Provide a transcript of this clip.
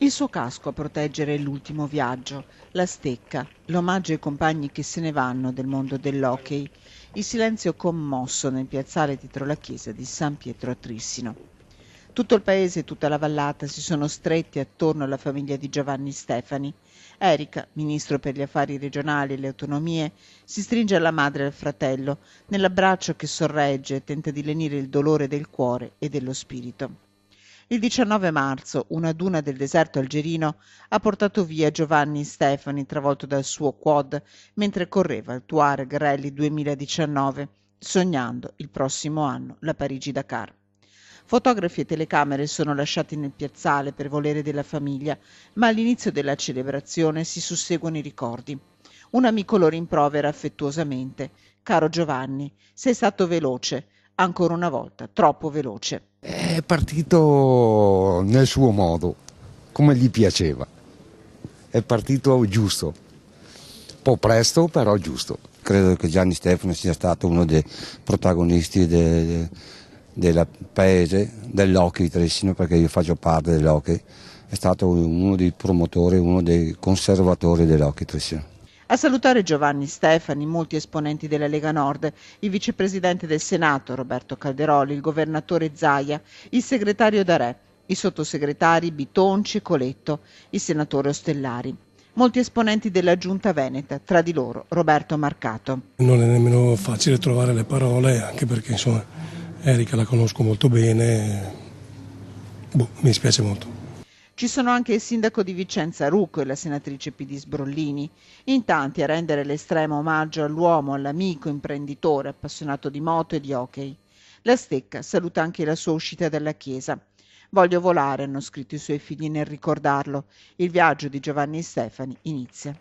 Il suo casco a proteggere l'ultimo viaggio, la stecca, l'omaggio ai compagni che se ne vanno del mondo dell'hockey, il silenzio commosso nel piazzale dietro la chiesa di San Pietro a Trissino. Tutto il paese e tutta la vallata si sono stretti attorno alla famiglia di Giovanni Stefani. Erika, ministro per gli affari regionali e le autonomie, si stringe alla madre e al fratello, nell'abbraccio che sorregge e tenta di lenire il dolore del cuore e dello spirito. Il 19 marzo una duna del deserto algerino ha portato via Giovanni Stefani travolto dal suo quad mentre correva il Tuareg Rally 2019, sognando il prossimo anno la Parigi-Dakar. Fotografi e telecamere sono lasciati nel piazzale per volere della famiglia, ma all'inizio della celebrazione si susseguono i ricordi. Un amico lo rimprovera affettuosamente: «Caro Giovanni, sei stato veloce, ancora una volta, troppo veloce». È partito nel suo modo, come gli piaceva. È partito giusto, un po' presto però giusto. Credo che Gianni Stefani sia stato uno dei protagonisti del paese, dell'hockey Trissino, perché io faccio parte dell'hockey. È stato uno dei promotori, uno dei conservatori dell'hockey Trissino. A salutare Giovanni Stefani molti esponenti della Lega Nord, il vicepresidente del Senato Roberto Calderoli, il governatore Zaia, il segretario D'Arè, i sottosegretari Bitonci e Coletto, il senatore Ostellari. Molti esponenti della giunta veneta, tra di loro Roberto Marcato. Non è nemmeno facile trovare le parole, anche perché insomma Erika la conosco molto bene, mi dispiace molto. Ci sono anche il sindaco di Vicenza Rucco e la senatrice PD Sbrollini, in tanti a rendere l'estremo omaggio all'uomo, all'amico imprenditore appassionato di moto e di hockey. La Stecca saluta anche la sua uscita dalla chiesa. «Voglio volare», hanno scritto i suoi figli nel ricordarlo. Il viaggio di Giovanni Stefani inizia.